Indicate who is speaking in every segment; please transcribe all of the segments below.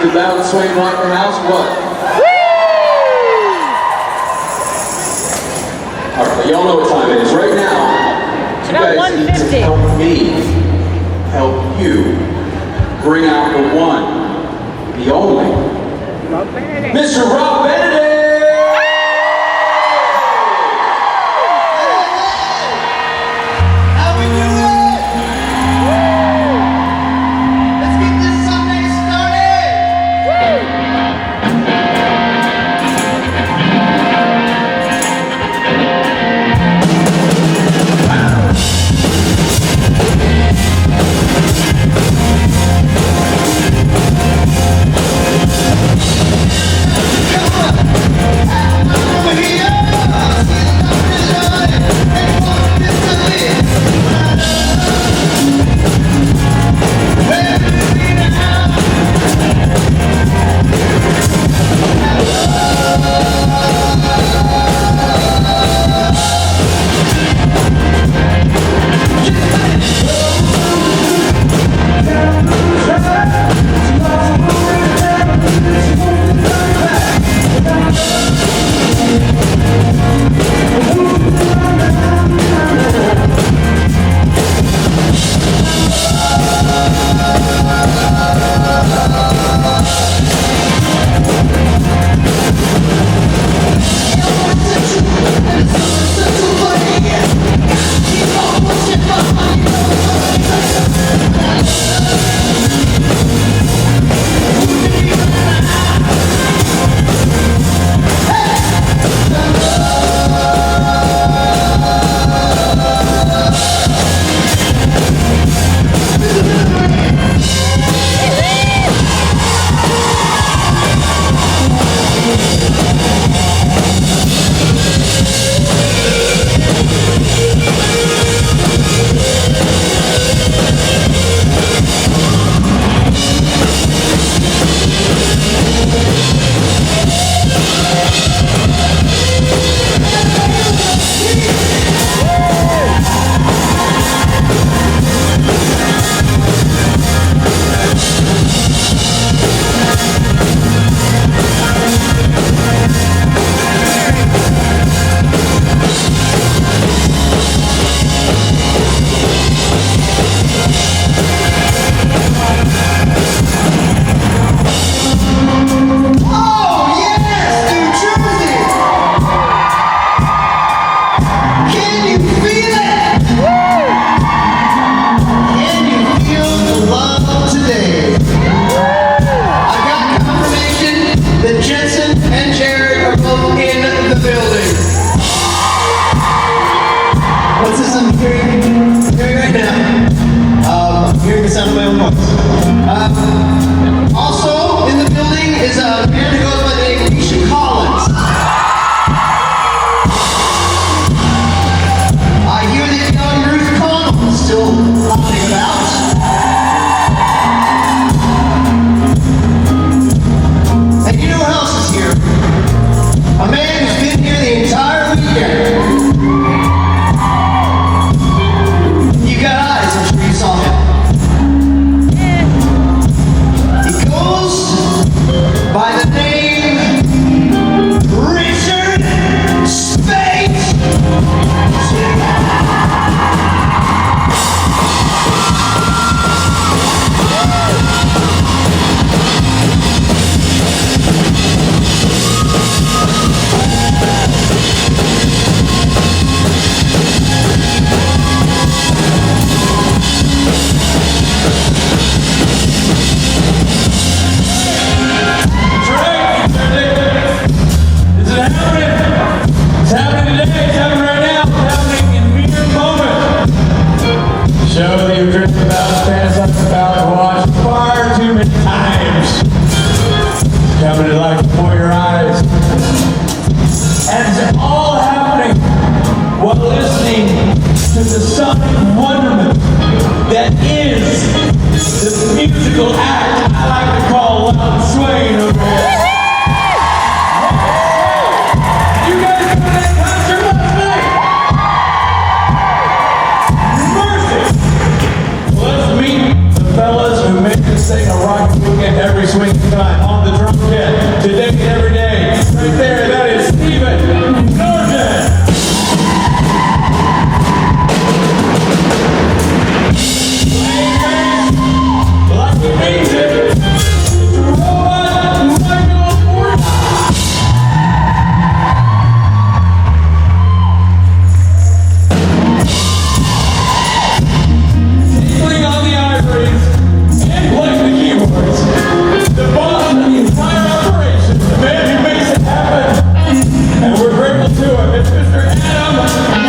Speaker 1: Did that one swing like the house? What? Alright, y'all know what time it is. Right now, you guys need to help me help you bring out the one, the only, Mr. Rob Benedict!
Speaker 2: Also in the building is a man who goes by the name of Keisha Collins. I hear that young Ruth Connell is still hopping about. And you know who else is here? A man who's been here the entire weekend. You got eyes, I'm sure you saw him. By the name Richard Spate.
Speaker 3: Coming to life before your eyes. And it's all happening while listening to the sonic wonderment that is the musical act I like to call Loud Swain over here. You guys go to that concert last night? Mercy! Let's meet the fellas who make this thing a rock weekend every swing. amazing time on the drum kit today and every day. Right there, that is Stephen Norton. Like we means it, it's Rob Benedict. Tinkling on the ivories and playing the keyboards. The boss of the entire operation, the man who makes it happen. And we're grateful to him. It's Mr. Adam Miller.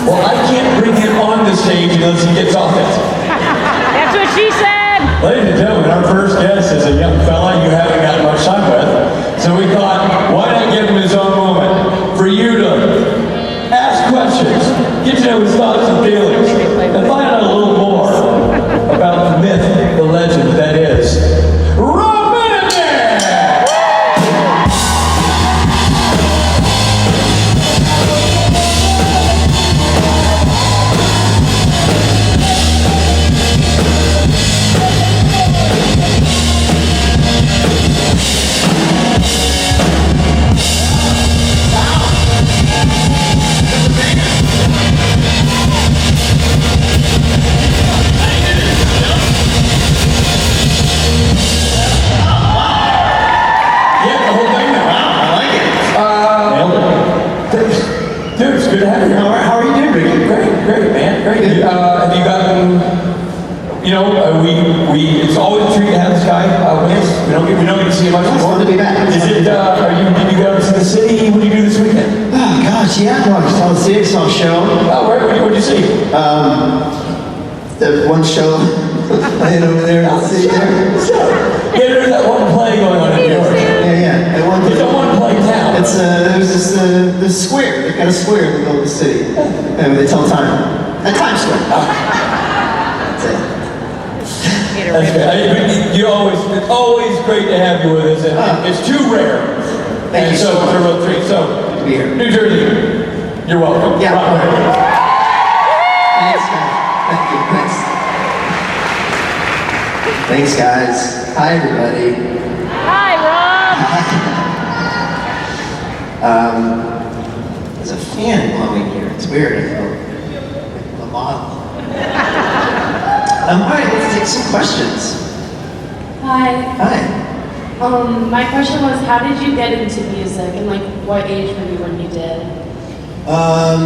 Speaker 4: Well, I can't bring him on the stage unless he gets off it.
Speaker 5: That's what she said.
Speaker 3: Ladies and gentlemen, our first guest is a young fella you haven't got much time with. So we thought, why not give him his own
Speaker 4: Good to have you.
Speaker 2: How are you doing, Ricky?
Speaker 4: Great, man. Great.
Speaker 2: Good.
Speaker 4: Have you gotten? It's always a treat to have this guy with us. We don't get to see him much
Speaker 2: It's
Speaker 4: more.
Speaker 2: fun to be back.
Speaker 4: Is it? Did you go to the city? What did you do this weekend?
Speaker 2: Oh gosh, yeah, no, I saw the City Song show.
Speaker 4: Oh, what'd you see?
Speaker 2: The one show playing over there in the city there.
Speaker 4: Yeah, there's that one play going on in New York.
Speaker 2: Yeah.
Speaker 4: It's a one play town.
Speaker 2: It's there's this square. They've got a square in the middle of the city, and they tell time at Times Square. That's it.
Speaker 4: That's good. It's always great to have you with us, and it's too rare.
Speaker 2: Thank you so
Speaker 4: It's
Speaker 2: much.
Speaker 4: a real treat. So,
Speaker 2: Good to be here.
Speaker 4: New Jersey, you're welcome.
Speaker 2: Yeah.
Speaker 4: Rob Benedict.
Speaker 2: Thanks, guys. Thank you. Thanks, guys. Hi, everybody.
Speaker 5: Hi, Rob.
Speaker 2: There's a fan blowing here. It's weird. I feel a model. All right, let's take some questions.
Speaker 6: Hi.
Speaker 2: Hi.
Speaker 6: My question was, how did you get into music, and like, what age were you when you did?
Speaker 2: I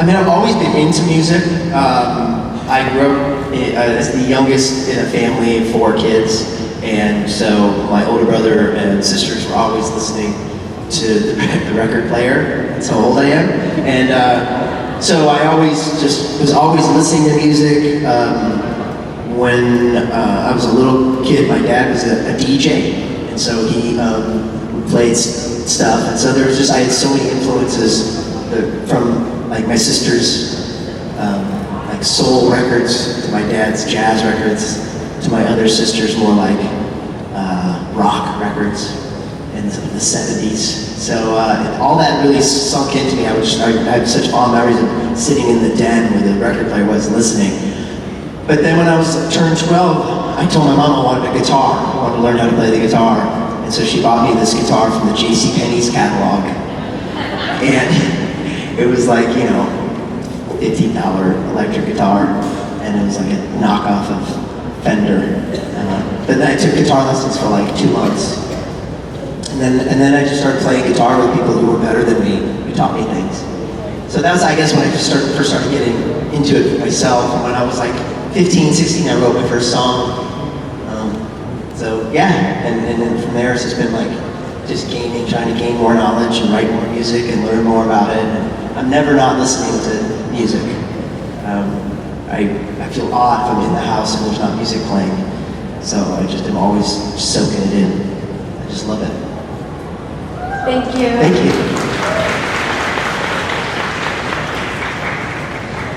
Speaker 2: mean, I've always been into music. I grew up as the youngest in a family of 4 kids, and so my older brother and sisters were always listening to the record player. That's how old I am. And so I was always listening to music. When I was a little kid, my dad was a DJ, and so he played stuff. And so I had so many influences from like my sister's like soul records to my dad's jazz records to my other sister's more like rock records in the 70s. So all that really sunk into me. I had such fond memories of sitting in the den where the record player was listening. But then when I turned 12, I told my mom I wanted a guitar. I wanted to learn how to play the guitar. And so she bought me this guitar from the JCPenney's catalog. And it was like, $15 electric guitar. And it was like a knockoff of Fender. But then I took guitar lessons for like 2 months. And then I just started playing guitar with people who were better than me, who taught me things. So that was, I guess, when I first started getting into it myself. And when I was like 15, 16, I wrote my first song. So yeah, and then from there it's just been like just trying to gain more knowledge and write more music and learn more about it. And I'm never not listening to music. I feel odd if I'm in the house and there's not music playing. So I just am always soaking it in. I just love it.
Speaker 6: Thank you.
Speaker 2: Thank you.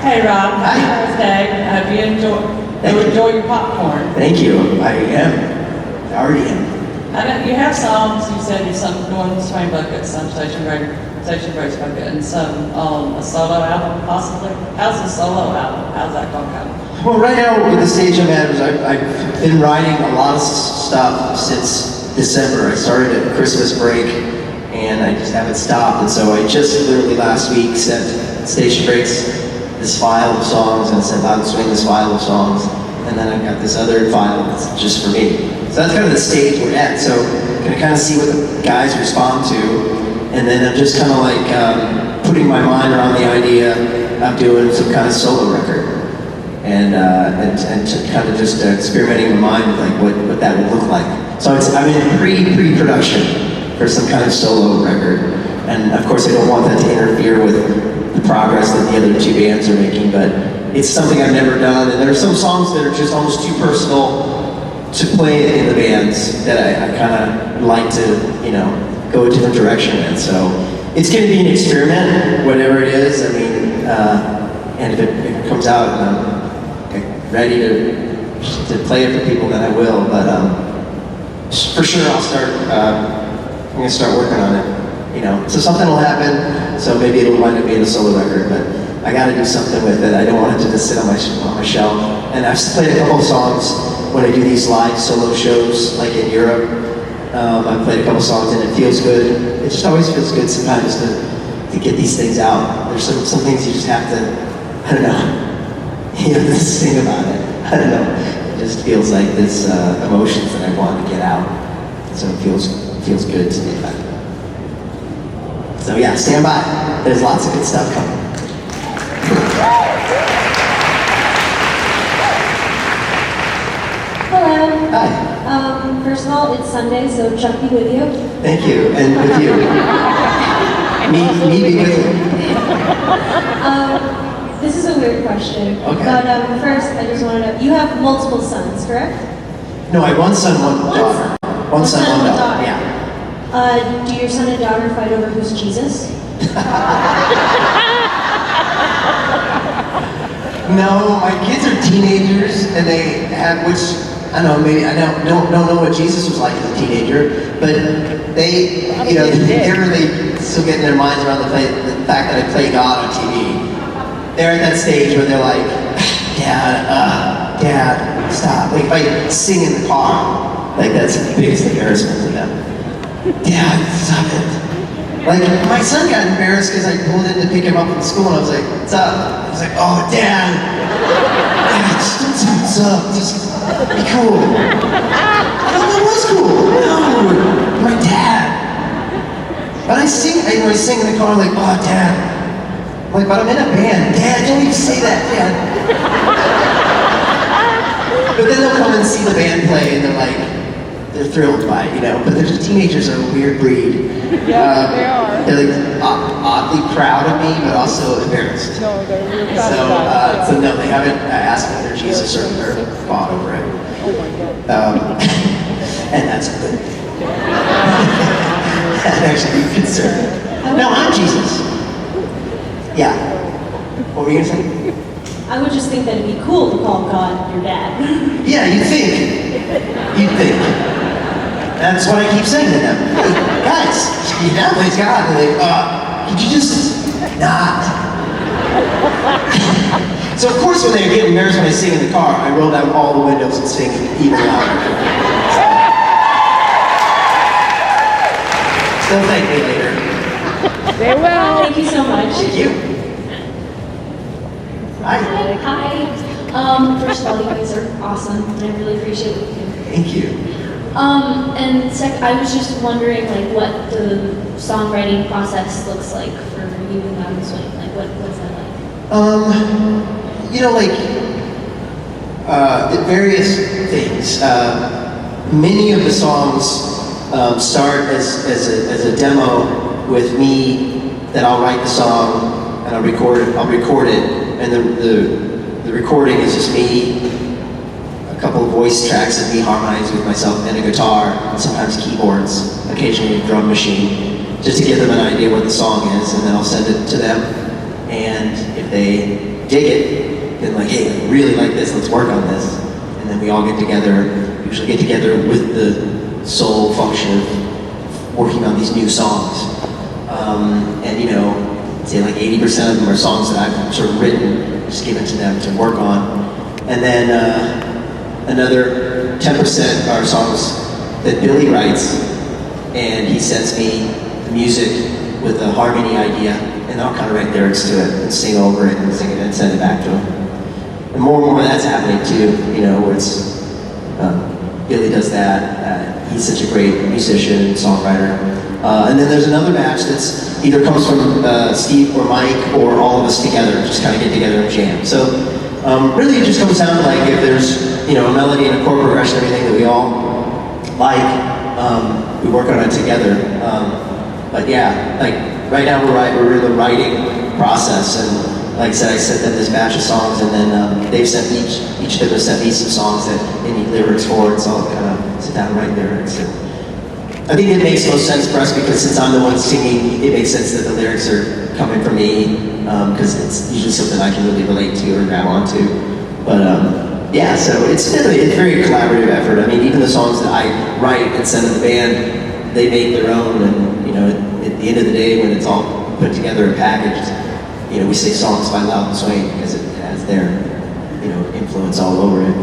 Speaker 7: Hey Rob,
Speaker 2: Hi.
Speaker 7: happy birthday. I hope you enjoy your popcorn.
Speaker 2: Thank you. I am. I already am.
Speaker 7: I know you have songs. You said you some one Swain Bucket, some Station Breaks Bucket, and some a solo album possibly. How's the solo album? How's that going to go?
Speaker 2: Well, right now, with the stage I'm at, I've been writing a lot of stuff since December. I started at Christmas break, and I just haven't stopped. And so I just literally last week sent Station Breaks this file of songs, and sent Loud and Swing this file of songs, and then I've got this other file that's just for me. So that's kind of the stage we're at. So I'm gonna kind of see what the guys respond to, and then I'm just kind of like putting my mind around the idea of doing some kind of solo record. And kind of just experimenting in my mind with like what that would look like. So I'm in pre-production for some kind of solo record, and of course I don't want that to interfere with the progress that the other 2 bands are making. But it's something I've never done, and there are some songs that are just almost too personal to play in the bands that I kind of like to go a different direction with. So it's going to be an experiment, whatever it is. I mean, and if it comes out and I'm ready to play it for people, then I will. But for sure, I'm going to start working on it. So something will happen. So maybe it'll wind up being a solo record, but I got to do something with it. I don't want it to just sit on my shelf. And I've played a couple of songs when I do these live solo shows, like in Europe. I've played a couple songs and it feels good. It just always feels good sometimes to get these things out. There's some things you just have to, I don't know, you have to sing about it. I don't know. It just feels like this emotions that I want to get out. So it feels good to do that. So yeah, stand by. There's lots of good stuff coming.
Speaker 8: Hello.
Speaker 2: Hi.
Speaker 8: First of all, it's Sunday, so Chuck be with you.
Speaker 2: Thank you, and with you. me be with you.
Speaker 8: This is a weird question.
Speaker 2: Okay.
Speaker 8: But first, I just want to know, you have multiple sons, correct?
Speaker 2: No, I have one son, one daughter. One son, one daughter. Yeah.
Speaker 8: Do your son and daughter fight over who's Jesus?
Speaker 2: No, my kids are teenagers, and they have, which, I don't know, maybe, I don't know what Jesus was like as a teenager, but they, you know, they're really still getting their minds around the fact that I play God on TV. They're at that stage where they're like, Dad, stop. Like, if I sing in the car, like, that's the biggest embarrassment to them. Dad, stop it. Like, my son got embarrassed because I pulled in to pick him up from school, and I was like, what's up? He was like, oh, Dad, just don't say what's up, just be cool. I thought that was cool. No, my dad. But I sing in the car, like, oh, Dad. I'm like, but I'm in a band. Dad, don't even say that, Dad. But then they'll come and see the band play, and they're like, they're thrilled by it, you know. But the teenagers are a weird breed.
Speaker 5: Yeah, they are.
Speaker 2: They're like oddly proud of me, but also embarrassed.
Speaker 5: No, they're real proud about it.
Speaker 2: So no, they haven't asked whether Jesus or fought over it.
Speaker 5: Oh my God.
Speaker 2: And that's good. That actually be concerned. No, I'm Jesus. Yeah. What were you gonna say?
Speaker 8: I would just think that it'd be cool to call God your dad.
Speaker 2: Yeah, you'd think. You'd think. That's what I keep saying to them. Hey, guys, you know, praise God. And they're like, could you just not? So of course when they get embarrassed when I sing in the car, I roll down all the windows and sing even louder. Still thank me later.
Speaker 5: They will.
Speaker 8: Thank you so much.
Speaker 2: Thank you. Hi.
Speaker 8: Hi. First of all, you guys are awesome, and I really appreciate what you do.
Speaker 2: Thank you.
Speaker 8: And I was just wondering, like, what the songwriting process looks like for you and Loud and Swing. Like, what's that like?
Speaker 2: You know, like, various things. Many of the songs start as a demo with me, that I'll write the song and I'll record it, and the recording is just me, a couple of voice tracks of me harmonizing with myself and a guitar, and sometimes keyboards, occasionally a drum machine, just to give them an idea what the song is, and then I'll send it to them, and if they dig it, then like, hey, I really like this, let's work on this, and then we all get together, usually get together with the sole function of working on these new songs. And you know, say like 80% of them are songs that I've sort of written, just given to them to work on. And then another 10% are songs that Billy writes, and he sends me the music with a harmony idea, and I'll kind of write lyrics to it and sing over it and sing it and send it back to him. And more of that's happening too, you know, where it's, Billy does that. He's such a great musician and songwriter. And then there's another batch that's either comes from Steve or Mike or all of us together, just kind of get together and jam. So really it just comes down to like if there's, you know, a melody and a chord progression, everything that we all like, we work on it together. But yeah, like right now we're in the writing process, and like I said, I sent them this batch of songs, and then they've sent each of them has sent me some songs that they need lyrics for, and so I'll kind of sit down and write lyrics. And I think it makes most sense for us because since I'm the one singing, it makes sense that the lyrics are coming from me, because it's usually something I can really relate to or grab onto. But yeah, so it's a very collaborative effort. I mean, even the songs that I write and send to the band, they make their own, and you know, at the end of the day, when it's all put together and packaged, you know, we say songs by Loud and Swing because it has their, you know, influence all over it.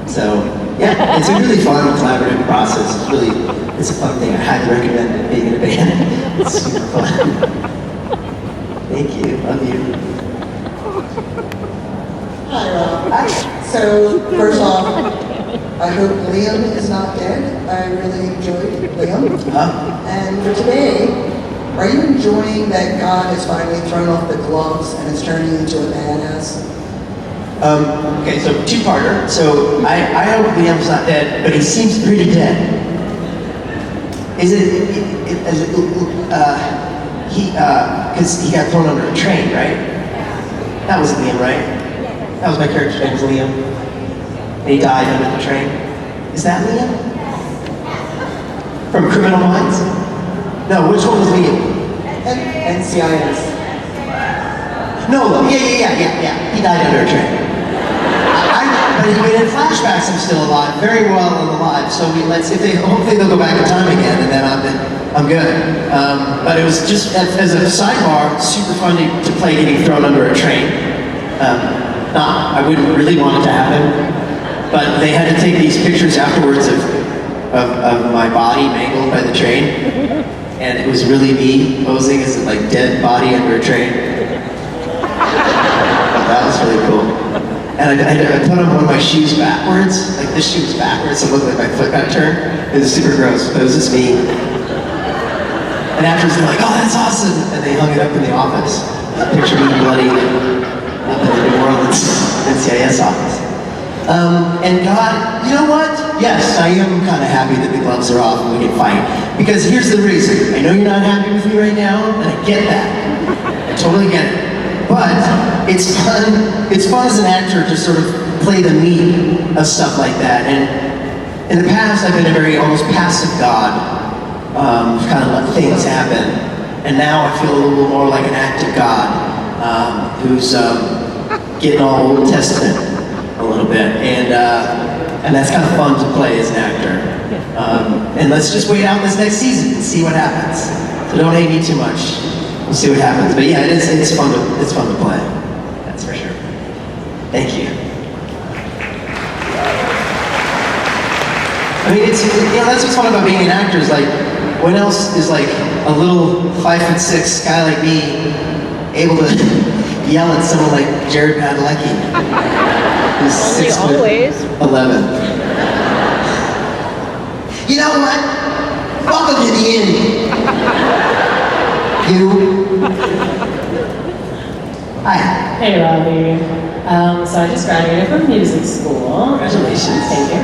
Speaker 2: So yeah, it's a really fun collaborative process. It's a fun thing. I highly recommend being in a band. It's super fun. Thank you. Love you.
Speaker 9: Hi, Rob.
Speaker 2: Hi.
Speaker 9: So, first off, I hope Liam is not dead. I really enjoyed Liam. And for today, Are you enjoying that God has finally thrown off the gloves and is turning you into a badass?
Speaker 2: Okay, so two-parter. So I hope Liam's not dead, but he seems pretty dead. Is because he got thrown under a train, right? That was Liam, right? That was my character's name, was Liam. And he died under the train. Is that Liam? From Criminal Minds? No, which one was Liam?
Speaker 9: NCIS.
Speaker 2: No, yeah. He died under a train. But in flashbacks, I'm still alive, very well alive. So hopefully they'll go back in time again, and then I'm good. But it was just as a sidebar, super fun to play getting thrown under a train. I wouldn't really want it to happen, but they had to take these pictures afterwards of my body mangled by the train, and it was really me posing as a dead body under a train. That was really cool. And I put on one of my shoes backwards, this shoe was backwards, so it looked like my foot got turned. It was super gross, but it was just me. And afterwards they're like, oh, that's awesome! And they hung it up in the office. Picture me bloody up in the New Orleans NCIS office. And God, you know what? Yes, I am kind of happy that the gloves are off and we can fight. Because here's the reason. I know you're not happy with me right now, and I get that. I totally get it. But it's fun as an actor to sort of play the meat of stuff like that. And in the past, I've been a very almost passive God, kind of let things happen. And now I feel a little more like an active God, who's getting all Old Testament a little bit. And that's kind of fun to play as an actor. And let's just wait out this next season and see what happens. So don't hate me too much. We'll see what happens. But yeah, it's fun to play. That's for sure. Thank you. I mean, that's what's fun about being an actor is when else is a little 5'6" guy like me able to yell at someone like Jared Padalecki, who's 6'11". You know what? Welcome to the end. You. Hi.
Speaker 10: Hey, Robbie. So I just graduated from music school.
Speaker 2: Congratulations.
Speaker 10: Thank you.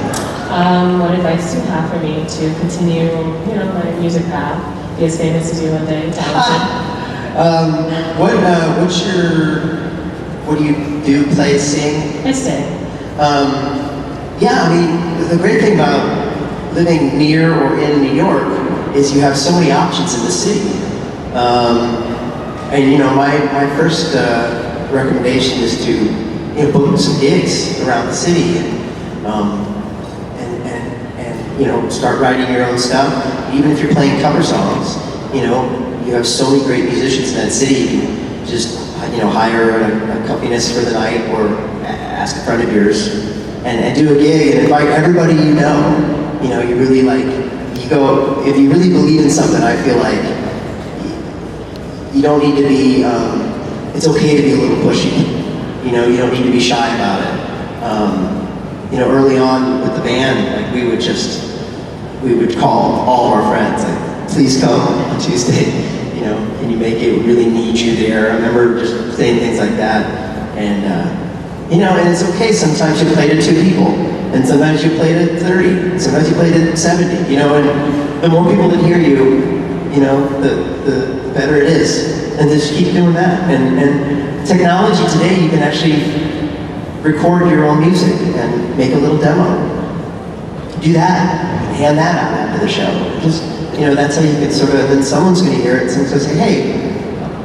Speaker 10: What advice do you have for me to continue, my music path, be as famous as you one day, talented?
Speaker 2: What do you do? Play, sing?
Speaker 10: I sing.
Speaker 2: Yeah, I mean, the great thing about living near or in New York is you have so many options in the city. And my first recommendation is to book some gigs around the city and start writing your own stuff. Even if you're playing cover songs, you have so many great musicians in that city. You can just hire an accompanist for the night or ask a friend of yours and do a gig and invite everybody you know. You really if you really believe in something, I feel like you don't need to be, it's okay to be a little pushy. You don't need to be shy about it. Early on with the band, we would call all of our friends, please come on Tuesday, can you make it? We really need you there. I remember just saying things like that. And, and it's okay. Sometimes you play to 2 people, and sometimes you play to 30, and sometimes you play to 70, and the more people that hear you, the better it is. And just keep doing that. And technology today, you can actually record your own music and make a little demo. Do that, hand that out after the show. Just, that's how you can then someone's going to hear it, and someone's going to say, hey,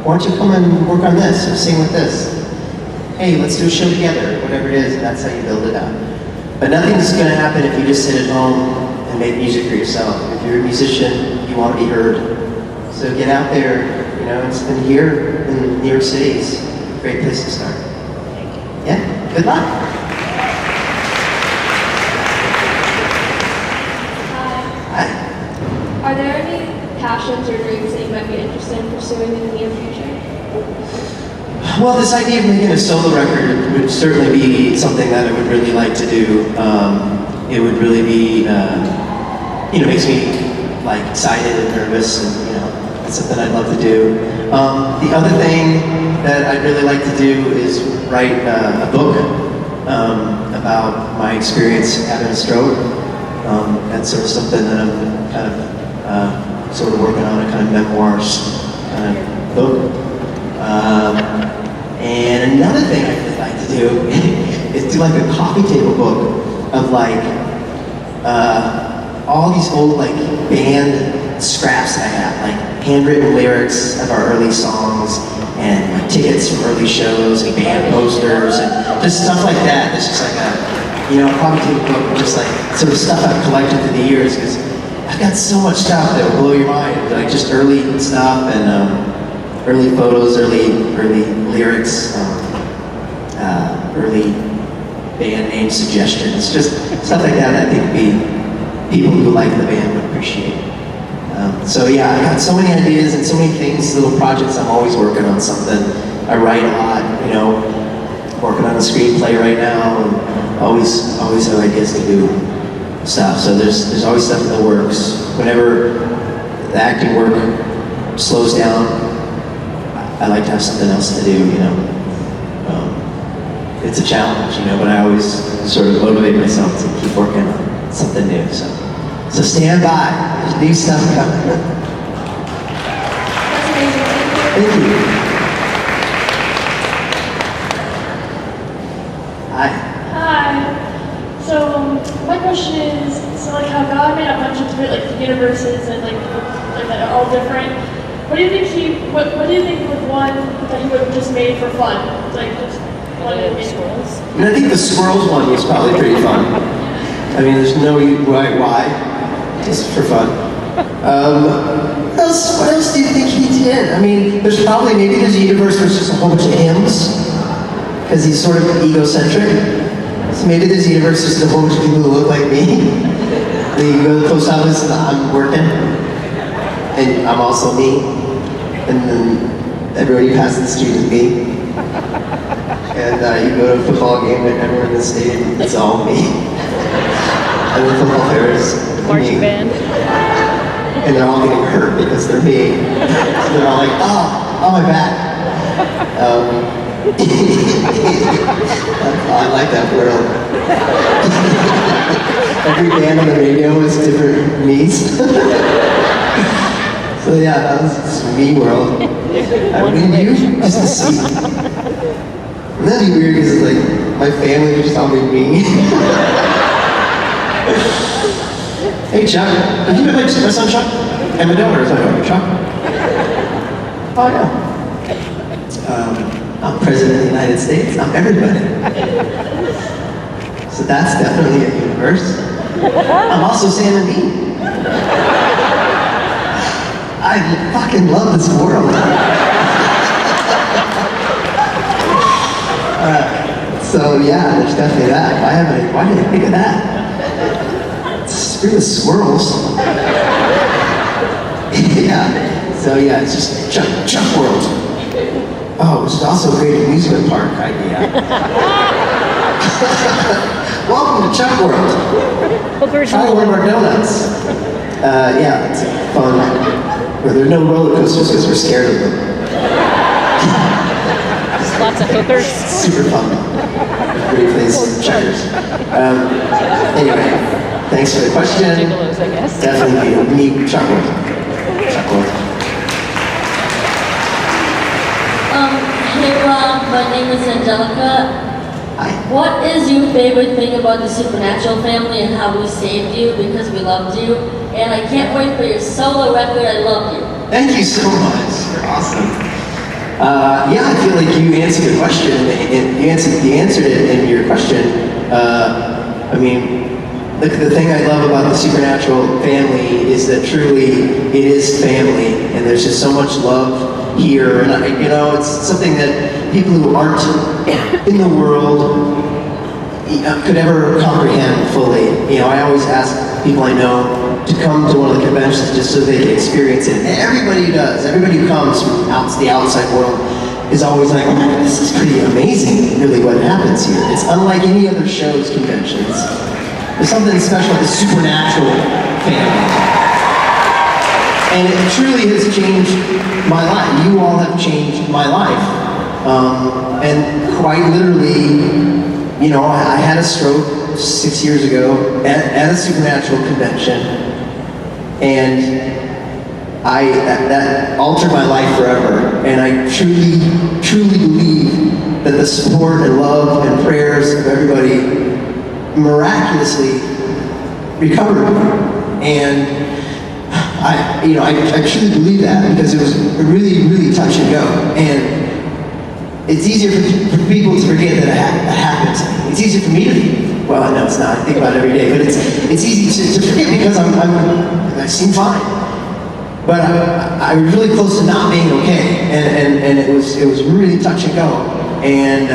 Speaker 2: why don't you come and work on this, or sing with this? Hey, let's do a show together, whatever it is, and that's how you build it up. But nothing's going to happen if you just sit at home and make music for yourself. If you're a musician, you want to be heard. So get out there, and spend here in New York City is a great place to start. Yeah, good luck. Hi.
Speaker 8: Are there any passions or dreams that you might be interested in pursuing in the near future?
Speaker 2: Well, this idea of making a solo record would certainly be something that I would really like to do. It would really be, makes me excited and nervous, and It's something I'd love to do. The other thing that I'd really like to do is write a book about my experience having a stroke. That's sort of something that I'm kind of sort of working on, a kind of memoirs kind of book. And another thing I'd really like to do is do like a coffee table book of like all these old like band scraps I have, like handwritten lyrics of our early songs and like, tickets from early shows and band posters and just stuff like that. It's just like a coffee table book, just like sort of stuff I've collected through the years because I've got so much stuff that will blow your mind, like just early stuff and early photos, early lyrics, early band name suggestions, just stuff like that I think people who like the band would appreciate. So yeah, I've got so many ideas and so many things, little projects. I'm always working on something. I write a lot, working on a screenplay right now, and always have ideas to do stuff. So there's always stuff in the works. Whenever the acting work slows down, I like to have something else to do, It's a challenge, but I always sort of motivate myself to keep working on something new. So stand by. There's new stuff coming. Thank you. Hi.
Speaker 11: Hi. So my question is, like how God made a bunch of different like universes and like that are all different. What do you think what do you think was one that he would have just made for fun? Like just one of the squirrels?
Speaker 2: I think the squirrels one was probably pretty fun. I mean, there's no why, just for fun. What else do you think he did? I mean, there's a universe where it's just a whole bunch of hymns, because he's sort of egocentric. So maybe there's a universe where there's a whole bunch of people who look like me. You go to the post office and I'm working, and I'm also me, and then everybody passes the street is me. And you go to a football game and everyone in the stadium, it's all me. And the football players,
Speaker 5: Marching band.
Speaker 2: And they're all getting hurt because they're me. So they're all like, oh my back. I like that world. Every band on the radio is different me's. So yeah, that was just me world. I mean, you just to see. Wouldn't that be weird because like my family was just all me. Hey Chuck, have you met my son Chuck? And my daughter, is my daughter Chuck? Oh yeah. I'm President of the United States, I'm everybody. So that's definitely a universe. I'm also Sam and Dean. I fucking love this world. So yeah, there's definitely that. Why did I think of that? Screw the squirrels. Yeah. So yeah, it's just Chuck World. Oh, which is also a great amusement park idea. Welcome to Chuck World. Try one of our donuts. Yeah, it's fun. Where there are no roller coasters because we're scared of them.
Speaker 5: Lots of hookers.
Speaker 2: Super fun. Great place, checkers. Anyway, thanks for the question.
Speaker 5: Gigolos, I guess.
Speaker 2: Definitely meet Chuck World. Chuck World.
Speaker 12: Hey Rob, my name is Angelica.
Speaker 2: Hi.
Speaker 12: What is your favorite thing about the Supernatural family and how we saved you because we loved you? And I can't wait for your solo record, I love you.
Speaker 2: Thank you so much. You're awesome. Yeah, I feel like you answered the question. You answered it in your question. I mean, the thing I love about the Supernatural family is that truly it is family, and there's just so much love here, and it's something that people who aren't in the world could ever comprehend fully. I always ask people I know to come to one of the conventions just so they can experience it. And everybody does. Everybody who comes from the outside world is always like, oh, this is pretty amazing, really, what happens here. It's unlike any other show's conventions. There's something special with the Supernatural family. And it truly has changed my life. You all have changed my life. And quite literally, you know, I had a stroke 6 years ago at a supernatural convention, and that altered my life forever. And I truly, truly believe that the support and love and prayers of everybody miraculously recovered me. And I truly believe that, because it was really, really touch and go. And it's easier for people to forget that it happened to me. It's easier for me to, well, no, it's not. I think about it every day, but it's easy to forget because I seem fine. But I was really close to not being okay, and it was really touch and go. And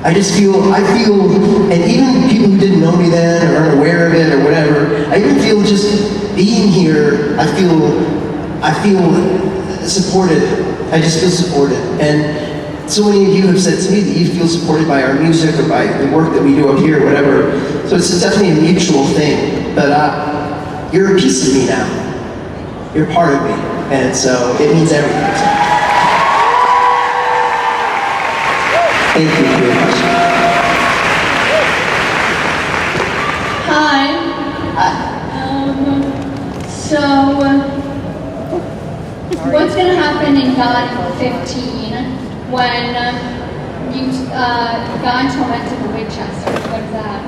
Speaker 2: I feel, and even people who didn't know me then or aren't aware of it or whatever, I even feel just being here, I feel supported. I just feel supported. And so many of you have said to me that you feel supported by our music or by the work that we do up here or whatever. So it's definitely a mutual thing. But you're a piece of me now. You're part of me. And so it means everything. Thank you for your question.
Speaker 13: Hi. What's going to happen in God 15 when God tormented the Winchester? What's that?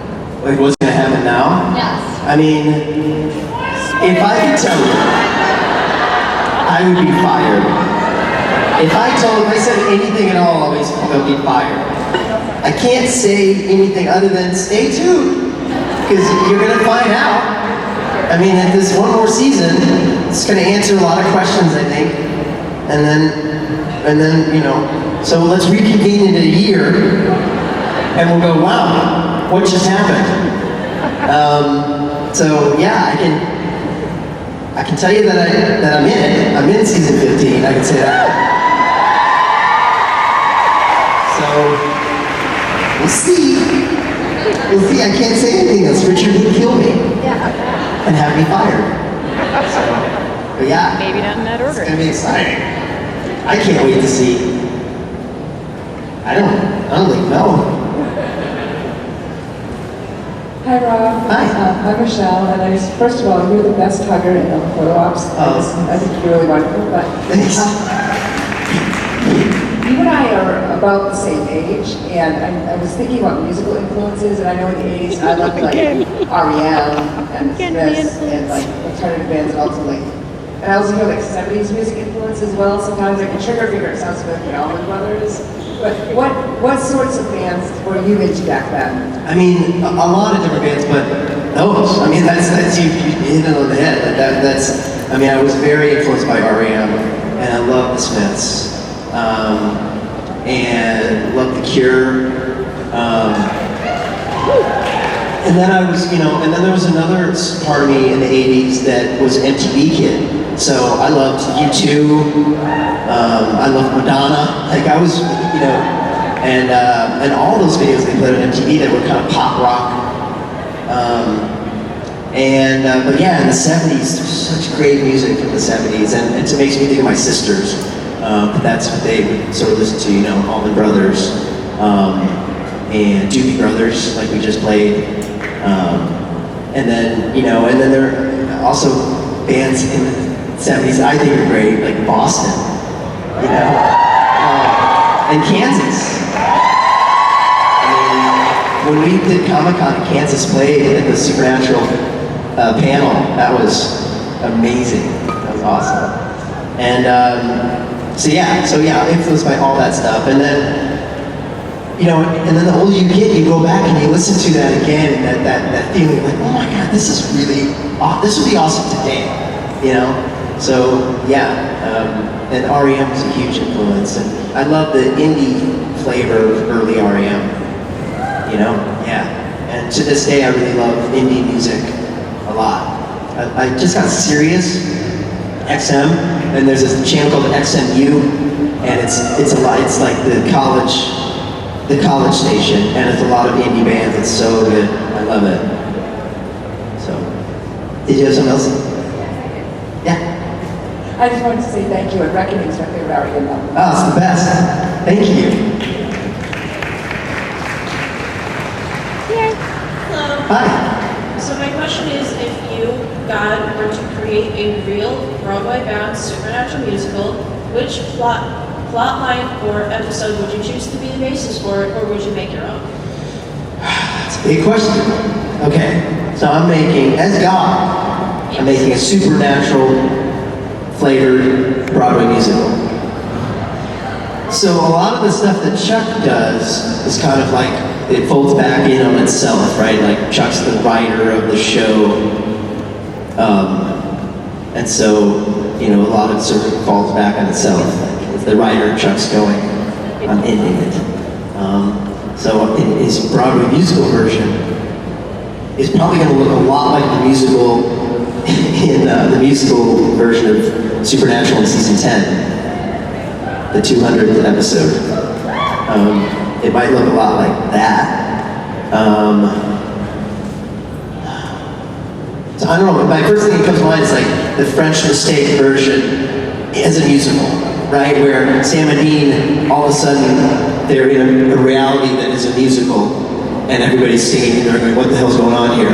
Speaker 2: Like, what's going to happen now?
Speaker 13: Yes.
Speaker 2: I mean, if I could tell you, I would be fired. If I said anything at all, I would be fired. I can't say anything other than stay tuned, because you're going to find out. I mean, at this one more season, it's going to answer a lot of questions, I think. And then, you know, so let's reconvene in a year, and we'll go, wow, what just happened? So yeah, I can tell you that I'm in it. I'm in season 15. I can say that. So we'll see. We'll see. I can't say anything else. Richard would kill me and have me fired. So, but yeah,
Speaker 5: Maybe not in that order.
Speaker 2: It's gonna be exciting. I can't wait to see. I don't really know.
Speaker 14: Hi Rob.
Speaker 2: Hi.
Speaker 14: I'm Michelle, and first of all, you're the best hugger in the photo ops. I think you're really wonderful. But
Speaker 2: Thanks.
Speaker 14: You and I are about the same age, and I was thinking about musical influences, and I know in the 80s I loved like R.E.M. and Smiths and like alternative bands, and also like, and I also hear like 70s music influence as well. Sometimes like Trigger Finger sounds like the Allman Brothers. But what sorts of bands were you into back then?
Speaker 2: I mean, a lot of different bands, but those. I mean, that's you hit it on the head. That's. I mean, I was very influenced by R.E.M. and I love the Smiths. And loved The Cure. And then I was, and then there was another part of me in the 80s that was MTV kid. So I loved U2, I loved Madonna. Like I was, and all those videos they played on MTV that were kind of pop rock. But yeah, in the 70s, there's such great music from the 70s, and it makes me think of my sisters. That's what they would sort of listen to, Allman Brothers, and Doobie Brothers, like we just played. And then there are also bands in the 70s I think are great, like Boston, and Kansas. I mean, when we did Comic-Con in Kansas, played at the Supernatural panel, that was amazing. That was awesome. And so yeah, influenced by all that stuff. And then, and then the older you get, you go back and you listen to that again, and that feeling like, oh my God, this would be awesome today, So yeah, and R.E.M. was a huge influence, and I love the indie flavor of early R.E.M. Yeah. And to this day, I really love indie music a lot. I just got Sirius XM, and there's this channel called XMU, and it's a lot. It's like the college station, and it's a lot of indie bands. It's so good. I love it. So, did you have something else? Yeah.
Speaker 14: I just wanted to say thank you, and Reckoning is my favorite R.E.M. album.
Speaker 2: Oh, it's the best. Thank you.
Speaker 15: Hello.
Speaker 2: Hi.
Speaker 15: So my question is, if you, God, were to create a real Broadway-bound supernatural musical, which plot line or episode would you choose to be the basis for it, or would you make your own?
Speaker 2: It's a big question. Okay, so I'm making, as God, I'm making a supernatural flavored Broadway musical. So a lot of the stuff that Chuck does is kind of like, it folds back in on itself, right? Like Chuck's the writer of the show. And so, you know, a lot of it sort of falls back on itself. Like, if the writer, Chuck's going, I'm ending it. So his Broadway musical version is probably going to look a lot like the musical in the musical version of Supernatural in season 10, the 200th episode. It might look a lot like that. So I don't know, my first thing that comes to mind is like the French Mistake version as a musical, right? Where Sam and Dean, all of a sudden, they're in a reality that is a musical, and everybody's singing, and they're going, what the hell's going on here?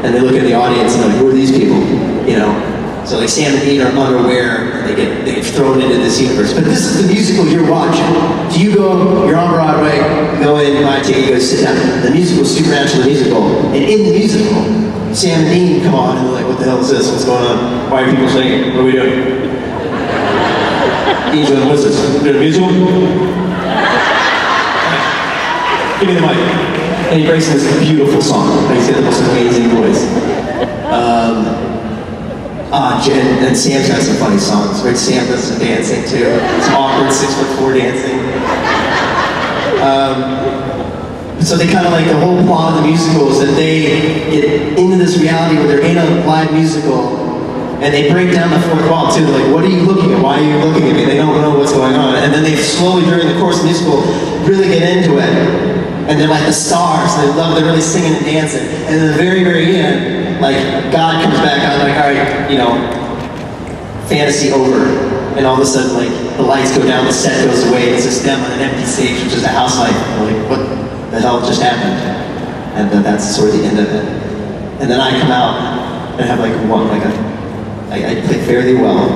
Speaker 2: And they look at the audience and they're like, who are these people? You know? So like Sam and Dean are unaware, they get thrown into this universe. But this is the musical you're watching. So you go, you're on Broadway, you go in, buy a ticket, you go sit down. The musical is Supernatural the musical. And in the musical, Sam and Dean come on and they're like, what the hell is this? What's going on? Why are people singing? What are we doing? Dean's going, what's this? We're doing a musical? Give me the mic. And he breaks into this beautiful song. He's got the most amazing voice. And Sam's got some funny songs, right? Sam does some dancing too. Some awkward 6'4" dancing. So they kind of like, the whole plot of the musical is that they get into this reality where they're in a live musical, and they break down the fourth wall too. They're like, what are you looking at? Why are you looking at me? They don't know what's going on. And then they slowly, during the course of the musical, really get into it. And they're like the stars. They're really singing and dancing. And then at the very, very end, like, God comes back out, like, all right, you know, fantasy over. And all of a sudden, like, the lights go down, the set goes away, and it's just them on an empty stage, which is a house light. Like, what the hell just happened? And then that's sort of the end of it. And then I come out and have like I play fairly well.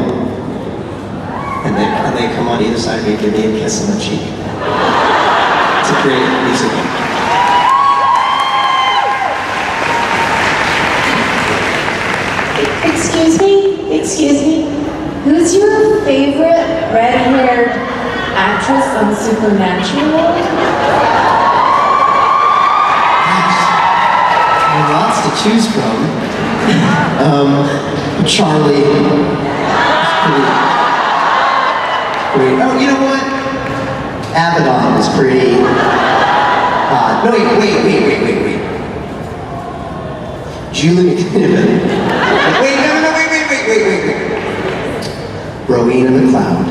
Speaker 2: And they come on either side of me and give me a kiss on the cheek. It's a great musical.
Speaker 11: Excuse me. Who's your favorite red-haired actress on Supernatural?
Speaker 2: Lots to choose from. Charlie. Pretty. Oh, you know what? Abaddon is pretty. No, wait. Julie McKinnon. Wait. Rowena McLeod.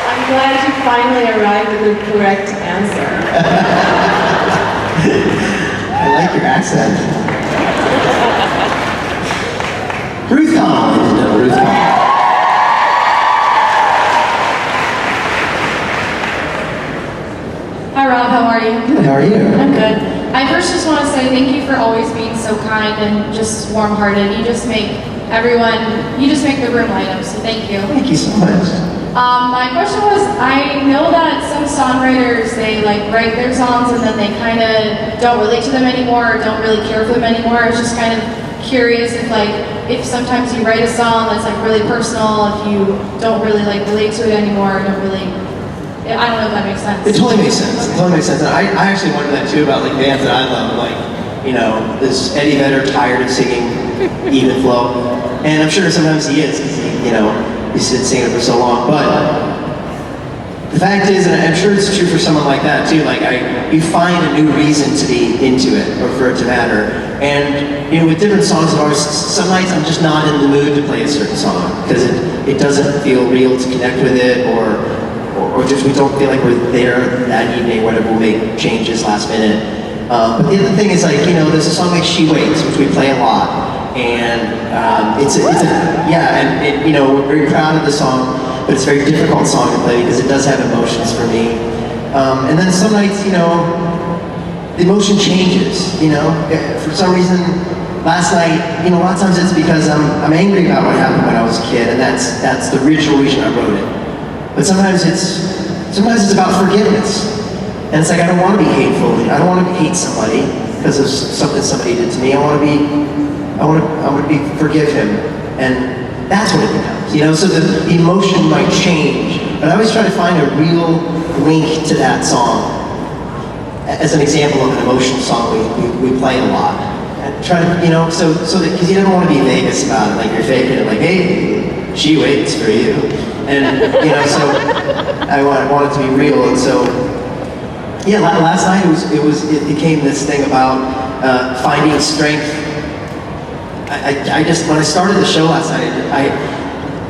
Speaker 11: I'm glad you finally arrived at the correct answer.
Speaker 2: I like your accent. Ruth Collins. No, Ruth Collins.
Speaker 16: Hi Rob, how are you?
Speaker 2: Good, how are you?
Speaker 16: I'm good. I first just want to say thank you for always being so kind and just warm-hearted. You just make the room light up, so thank you.
Speaker 2: Thank you so much.
Speaker 16: My question was, I know that some songwriters, they like write their songs and then they kind of don't relate to them anymore or don't really care for them anymore. I was just kind of curious if sometimes you write a song that's like really personal, if you don't really like relate to it anymore, I don't know if that makes sense.
Speaker 2: It totally makes sense. And I actually wonder that too about like bands that I love, like, you know, is Eddie Vedder tired of singing even flow? And I'm sure sometimes he is, because he's been singing it for so long. But the fact is, and I'm sure it's true for someone like that too, like you find a new reason to be into it or for it to matter. And with different songs of ours, some nights I'm just not in the mood to play a certain song because it doesn't feel real to connect with it, or just we don't feel like we're there that evening, whatever, we'll make changes last minute. But the other thing is there's a song like She Waits, which we play a lot. And you know, we're very proud of the song, but it's a very difficult song to play because it does have emotions for me. And then some nights, you know, the emotion changes, you know. For some reason, last night, you know, a lot of times it's because I'm angry about what happened when I was a kid, and that's the original reason I wrote it. But sometimes it's about forgiveness. And it's like, I don't want to be hateful. I don't want to hate somebody because of something somebody did to me. I want to forgive him. And that's what it becomes, you know? So the emotion might change, but I always try to find a real link to that song. As an example of an emotional song we play a lot. And try to, you know, so that, because you never want to be Vegas about it, like you're faking it, like, hey, she waits for you. And, you know, so I want it to be real, and so, yeah, last night it became this thing about finding strength. I just, when I started the show last night,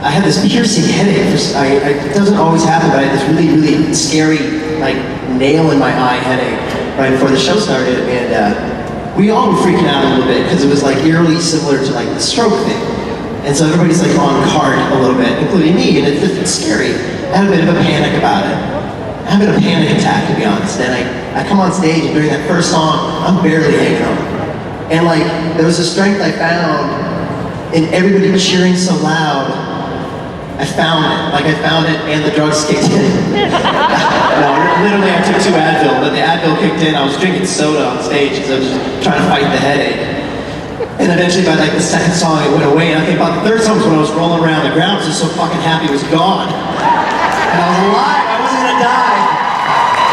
Speaker 2: I had this piercing headache. It doesn't always happen, but I had this really, really scary, like, nail in my eye headache right before the show started, and we all were freaking out a little bit because it was like eerily similar to like the stroke thing. And so everybody's like on guard a little bit, including me, and it's scary. I had a bit of a panic about it. I had a bit of a panic attack, to be honest. And I come on stage, and during that first song, I'm barely hanging on. And like, there was a strength I found in everybody cheering so loud. I found it. Like, I found it, and the drugs kicked in. No, literally, I took 2 Advil, but the Advil kicked in. I was drinking soda on stage because I was just trying to fight the headache. And eventually, by like the second song, it went away. And I think about the third song was when I was rolling around the ground, just so fucking happy it was gone. And I was alive. I wasn't gonna die.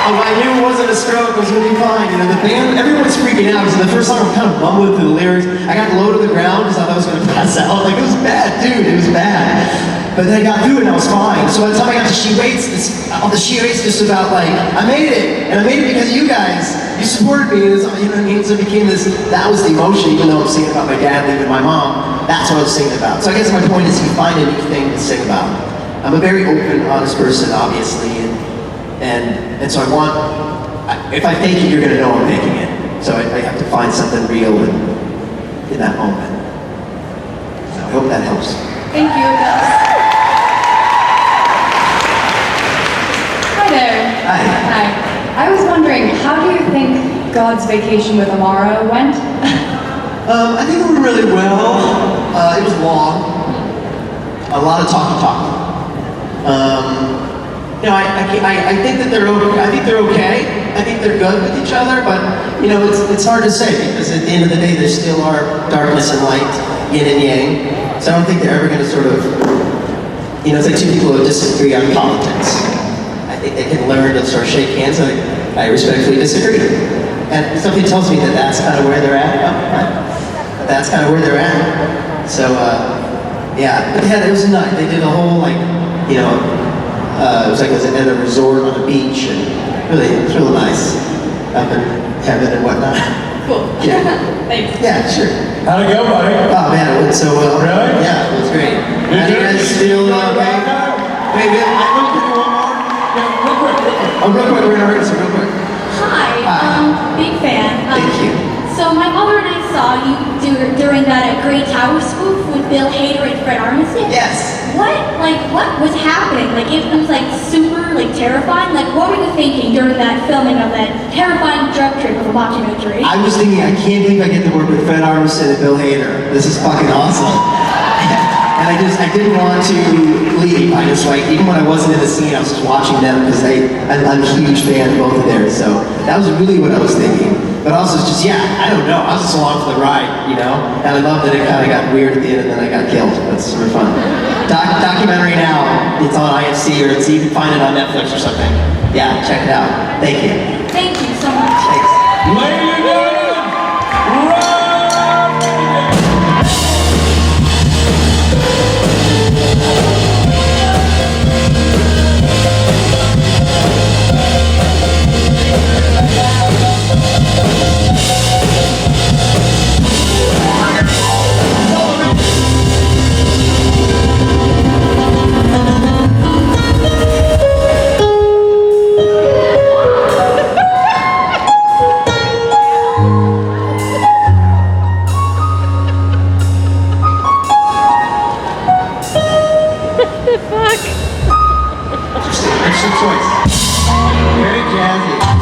Speaker 2: I knew it wasn't a stroke. It was gonna be fine. You know, the band, everyone's freaking out. So the first song, I'm kind of mumbling through the lyrics. I got low to the ground because I thought I was gonna pass out. Like, it was bad, dude. It was bad. But then I got through it and I was fine. So by the time I got to She Waits, the She Waits just about like, I made it. And I made it because you guys, you supported me. And you know what I mean? So it became this, that was the emotion, even though I'm singing about my dad leaving my mom. That's what I was singing about. So I guess my point is you find a new thing to sing about. I'm a very open, honest person, obviously. And so I want, if I fake it, you're going to know I'm faking it. So I have to find something real in that moment. So I hope that helps.
Speaker 16: Thank you. Hi there.
Speaker 2: Hi.
Speaker 16: Hi. I was wondering, how do you think God's Vacation with Amara went?
Speaker 2: I think it went really well. It was long. A lot of talking. You know, I think that they're okay. I think they're okay. I think they're good with each other, but you know, it's hard to say because at the end of the day, there still are darkness and light, yin and yang. So I don't think they're ever going to sort of, you know, it's like two people who disagree on politics. I think they can learn to sort of shake hands. I respectfully disagree, and something tells me that that's kind of where they're at. That's kind of where they're at. So yeah, but it was nice. They did a whole like, you know, it was like it was at a resort on a beach, and it was really nice up in heaven and whatnot.
Speaker 7: Cool.
Speaker 2: Yeah.
Speaker 7: Thanks.
Speaker 2: Yeah, sure.
Speaker 4: How'd it go, buddy?
Speaker 2: Oh man, it went so well.
Speaker 4: Really?
Speaker 2: Yeah, it was great. How do you guys feel? Okay. Wait, real quick, one more.
Speaker 4: Yeah, real quick.
Speaker 2: Oh, real quick, we're gonna hurry, so real quick.
Speaker 8: Hi, big fan.
Speaker 2: Thank you.
Speaker 8: So my mother and I saw you during that Great Tower spoof with Bill Hader and Fred Armisen.
Speaker 2: Yes.
Speaker 8: What was happening? Like, it was like super like terrifying. Like, what were you thinking during that filming of that terrifying drug trip of a documentary?
Speaker 2: I was thinking, I can't believe I get to work with Fred Armisen and Bill Hader. This is fucking awesome. And I didn't want to leave. I just like, even when I wasn't in the scene, I was just watching them because I'm a huge fan of both of theirs. So that was really what I was thinking. But also just, yeah, I don't know. I was just along for the ride, you know? And I love that it kind of got weird at the end and then I got killed. That's super fun. Documentary now, it's on IFC or you can find it on Netflix or something. Yeah, check it out. Thank you.
Speaker 8: Thank you so much.
Speaker 2: Thanks.
Speaker 4: Ladies and gentlemen, Rob Benedict.
Speaker 2: Interesting choice. Very jazzy.